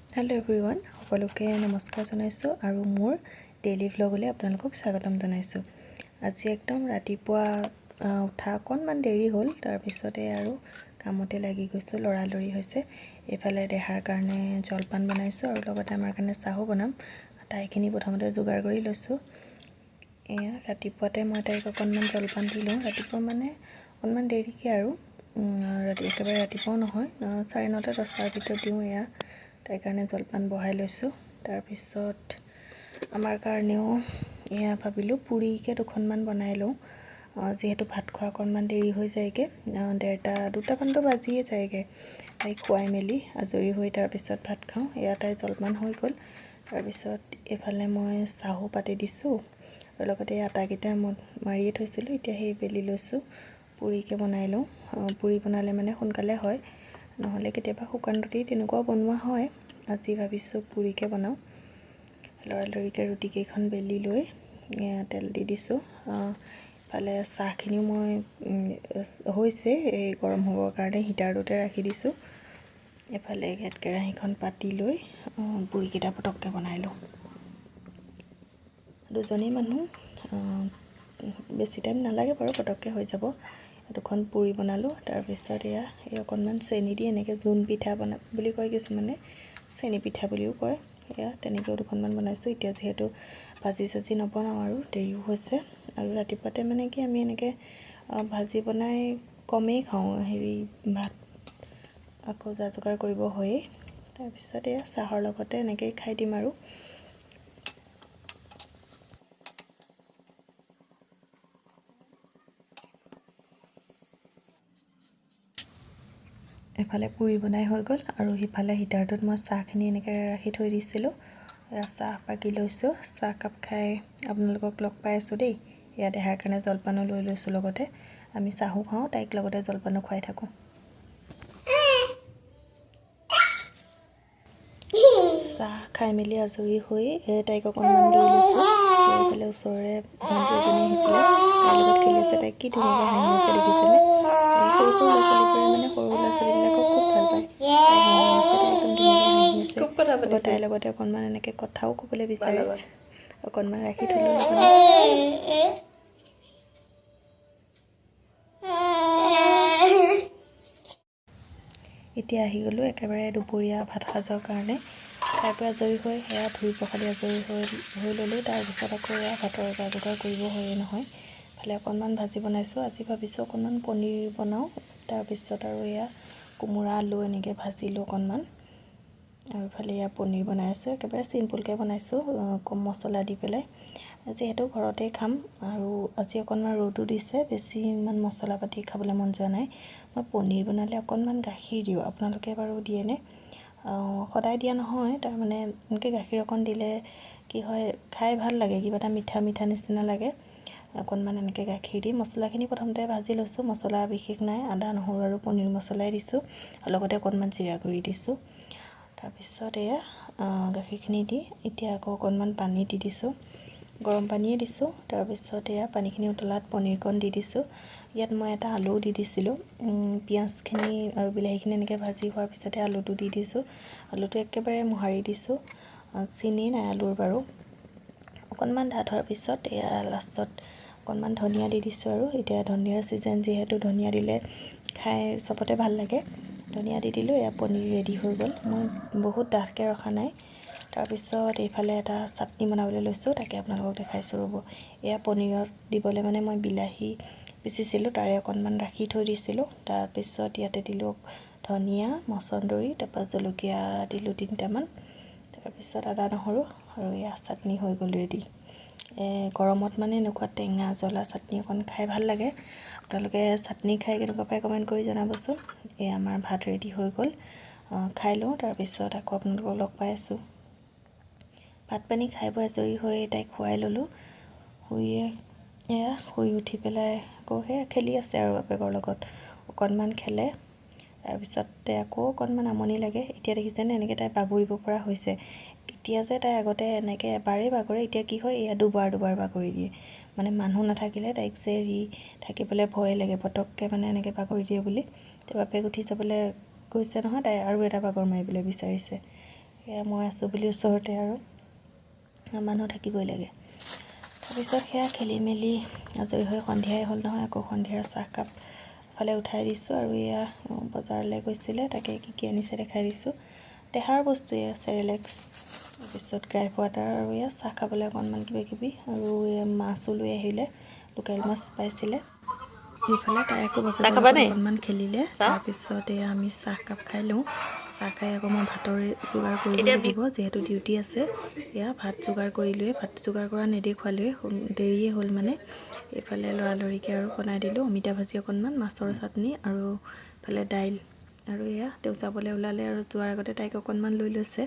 Hello' everyone, সকলোকে নমস্কাৰ জনাইছোঁ আৰু মোৰ ডেইলি ভ্লগলৈ আপোনালোকক স্বাগতম জনাইছোঁ। আজি একদম ৰাতিপুৱা উঠা অকণমান দেৰি হ'ল, তাৰপিছতে আৰু কামতে লাগি গৈছোঁ, লৰালৰি হৈছে। এইফালে দেহাৰ কাৰণে জলপান বনাইছোঁ আৰু লগতে আমাৰ কাৰণে চাহো বনাম। তাইখিনি প্ৰথমতে যোগাৰ কৰি লৈছোঁ। এয়া ৰাতিপুৱাতে মই তাইক অকণমান জলপান দি লওঁ। ৰাতিপুৱা মানে অকণমান দেৰিকৈ আৰু একেবাৰে ৰাতিপুৱাও নহয়, 9:30 10টাৰ ভিতৰত দিওঁ। এয়া তাইৰ কাৰণে জলপান বহাই লৈছোঁ। তাৰপিছত আমাৰ কাৰণেও এয়া ভাবিলোঁ পুৰিকে দুখনমান বনাই লওঁ, যিহেতু ভাত খোৱা অকণমান দেৰি হৈ যায়গৈ, 1:30-2টামানতো বাজিয়ে যায়গৈ। তাইক খুৱাই মেলি আজৰি হৈ তাৰপিছত ভাত খাওঁ। এয়া তাইৰ জলপান হৈ গ'ল। তাৰপিছত এইফালে মই চাহো পাতি দিছোঁ আৰু লগতে আটাকেইটা মাৰিয়ে থৈছিলোঁ, এতিয়া সেই বেলি লৈছোঁ। পুৰিকে বনাই লওঁ। পুৰি বনালে মানে সোনকালে হয়, নহ'লে কেতিয়াবা শুকান ৰুটি তেনেকুৱাও বনোৱা হয়। আজি ভাবিছোঁ পুৰিকে বনাওঁ। লৰালৰিকৈ ৰুটিকেইখন বেলি লৈ তেল দি দিছোঁ। ইফালে চাহখিনিও মই হৈছে এই গৰম হ'বৰ কাৰণে হিটাৰটোতে ৰাখি দিছোঁ। এফালে কেৰাহীখন পাতি লৈ পুৰিকেইটা পটককৈ বনাই লওঁ। দুজনী মানুহ, বেছি টাইম নালাগে বাৰু, পটককৈ হৈ যাব। দুখন পুৰি বনালোঁ। তাৰপিছত এই অকণমান চেনি দি এনেকৈ জোন পিঠা বুলি কয় কিছুমানে, চেনি পিঠা বুলিও কয়। এয়া তেনেকৈও দুখনমান বনাইছোঁ। এতিয়া যিহেতু ভাজি চাজি নবনাওঁ আৰু দেৰিও হৈছে, আৰু ৰাতিপুৱাতে মানে কি আমি এনেকৈ ভাজি বনাই কমেই খাওঁ, ভাত আকৌ যা যোগাৰ কৰিব হয়েই। তাৰপিছত এয়া চাহৰ লগতে এনেকৈয়ে খাই দিম আৰু। এফালে পুৰি বনাই হৈ গ'ল আৰু সিফালে হিটাৰটোত মই চাহখিনি এনেকৈ ৰাখি থৈ দিছিলোঁ। চাহ বাকি লৈছোঁ। চাহকাপ খাই আপোনালোকক লগ পাই আছোঁ দেই। এয়া দেহাৰ কাৰণে জলপানো লৈ লৈছোঁ, লগতে আমি চাহো খাওঁ, তাইক লগতে জলপানো খুৱাই থাকোঁ। চাহ খাই মেলি আজৰি হৈ তাইক অকণমান লৈ লৈছোঁ। এইফালে ওচৰৰে ভণ্টি এজনী আহিছিলে, তাইৰ লগত খেলি আছে। তাইক কি ধুনীয়াকৈ হাঁহি আছে দেখিছেনে? সৰু সৰু ল'ৰা ছোৱালীবোৰে মানে সৰু ল'ৰা ছোৱালীবিলাকক খুব ভাল পায়। তাই হাঁহি আছে, তাই একদম ধুনীয়াকৈ হাঁহি আছে। তাইৰ লগতে অকণমান এনেকৈ কথাও ক'বলৈ বিচাৰে। অকণমান ৰাখি থ'লোঁ লগত। এতিয়া আহি গ'লোঁ একেবাৰে দুপৰীয়া ভাত সাজৰ কাৰণে। খাই বৈ আজৰি হৈ সেয়া ধুই পখালি আজৰি হৈ ল'লোঁ। তাৰপিছত আকৌ এয়া ভাতৰ যা যোগাৰ কৰিব হয়েই নহয়। ইফালে অকণমান ভাজি বনাইছোঁ। আজি ভাবিছোঁ অকণমান পনীৰ বনাওঁ। তাৰপিছত আৰু এয়া কোমোৰা আলু এনেকৈ ভাজিলোঁ অকণমান, আৰু ইফালে এয়া পনীৰ বনাই আছোঁ। একেবাৰে চিম্পুলকৈ বনাইছোঁ, কম মছলা দি পেলাই, যিহেতু ঘৰতেই খাম। আৰু আজি অকণমান ৰ'দো দিছে, বেছি ইমান মছলা পাতি খাবলৈ মন যোৱা নাই। মই পনীৰ বনালে অকণমান গাখীৰ দিওঁ। আপোনালোকে বাৰু দিয়েনে? সদায় দিয়া নহয়, তাৰমানে এনেকৈ গাখীৰ অকণ দিলে কি হয়, খাই ভাল লাগে, কিবা এটা মিঠা মিঠা নিচিনা লাগে। অকণমান এনেকৈ গাখীৰ দি মছলাখিনি প্ৰথমতে ভাজি লৈছোঁ। মছলা বিশেষ নাই, আদা নহৰু আৰু পনীৰ মছলাই দিছোঁ, আৰু লগতে অকণমান জিৰা গুড়ি দিছোঁ। তাৰপিছত এয়া গাখীৰখিনি দি এতিয়া আকৌ অকণমান পানী দি দিছোঁ, গৰম পানীয়ে দিছোঁ। তাৰপিছত এয়া পানীখিনি উতলাত পনীৰকণ দি দিছোঁ। ইয়াত মই এটা আলুও দি দিছিলোঁ। পিঁয়াজখিনি আৰু বিলাহীখিনি এনেকৈ ভাজি হোৱাৰ পিছতে আলুটো দি দিছোঁ। আলুটো একেবাৰে মোহাৰি দিছোঁ, চিনি নাই আলুৰ বাৰু। অকণমান ডাঠ হোৱাৰ পিছত এয়া লাষ্টত অকণমান ধনিয়া দি দিছোঁ। আৰু এতিয়া ধনিয়াৰ ছিজন যিহেতু, ধনিয়া দিলে খাই চবতে ভাল লাগে। ধনিয়া দি দিলোঁ। এয়া পনীৰ ৰেডি হৈ গ'ল। মই বহুত ডাঠকৈ ৰখা নাই। তাৰপিছত এইফালে এটা চাটনি বনাবলৈ লৈছোঁ, তাকে আপোনালোকক দেখাইছোঁ ৰ'ব। এয়া পনীৰত দিবলৈ মানে মই বিলাহী পিচিছিলোঁ, তাৰে অকণমান ৰাখি থৈ দিছিলোঁ। তাৰপিছত ইয়াতে দিলোঁ ধনিয়া, মছন্দৰী, তাৰপৰা জলকীয়া দিলোঁ 3টামান, তাৰপিছত আদা নহৰু, আৰু এয়া চাটনি হৈ গ'ল ৰেডি। গৰমত মানে এনেকুৱা টেঙা জ্বলা চাটনি অকণ খাই ভাল লাগে। আপোনালোকে চাটনি খাই কেনেকুৱা পায় কমেণ্ট কৰি জনাবচোন। আমাৰ ভাত ৰেডি হৈ গ'ল, খাই লওঁ। তাৰপিছত আকৌ আপোনালোকক লগ পাই আছোঁ। ভাত পানী খাই বৈ আজৰি হৈ তাইক খুৱাই ল'লোঁ। শুই উঠি পেলাই আকৌ সেয়া খেলি আছে আৰু বাপেকৰ লগত অকণমান খেলে। তাৰপিছতে আকৌ অকণমান আমনি লাগে। এতিয়া দেখিছেনে এনেকৈ তাই বাগৰিব পৰা হৈছে। এতিয়া যে তাই আগতে এনেকৈ এবাৰেই বাগৰে, এতিয়া কি হয়, এয়া দুবাৰ বাগৰি দিয়ে। মানে মানুহ নাথাকিলে তাইক যে থাকিবলৈ ভয় লাগে, পটককৈ মানে এনেকৈ বাগৰি দিয়ে বুলি। এতিয়া বাপেক উঠি যাবলৈ গৈছে নহয়, তাই আৰু এটা বাগৰ মাৰিবলৈ বিচাৰিছে। সেয়া মই আছোঁ বুলি ওচৰতে আৰু মানুহ থাকিবই লাগে। তাৰপিছত সেয়া খেলি মেলি আজৰি হৈ সন্ধিয়াই হ'ল নহয়, আকৌ সন্ধিয়াৰ চাহকাপ ফালে উঠাই দিছোঁ। আৰু এয়া বজাৰলৈ গৈছিলে, তাকে কি আনিছে দেখাই দিছোঁ। দেহাৰ বস্তু এয়া চেৰেলেক্স, তাৰপিছত গ্ৰাইপ ৱাটাৰ, আৰু এয়া চাহ খাবলৈ অকণমান কিবাকিবি, আৰু এয়া মাছো লৈ আহিলে, লোকেল মাছ পাইছিলে। ইফালে তাই আকৌ বাপেকৰ লগত অকণমান খেলিলে। তাৰপিছত এয়া আমি চাহকাপ খাই লওঁ। চাহ খাই আকৌ মই ভাতৰ যোগাৰ কৰিব লাগিব, যিহেতু ডিউটি আছে। এয়া ভাত যোগাৰ কৰিলোৱে, ভাত যোগাৰ কৰা নেদেখুৱালোৱে, দেৰিয়ে হ'ল মানে। এইফালে লৰালৰিকৈ আৰু বনাই দিলোঁ অমিতা ভাজি অকণমান, মাছৰ চাটনি, আৰু ইফালে দাইল। আৰু এয়া তেওঁ যাবলৈ ওলালে, আৰু যোৱাৰ আগতে তাইক অকণমান লৈ লৈছে।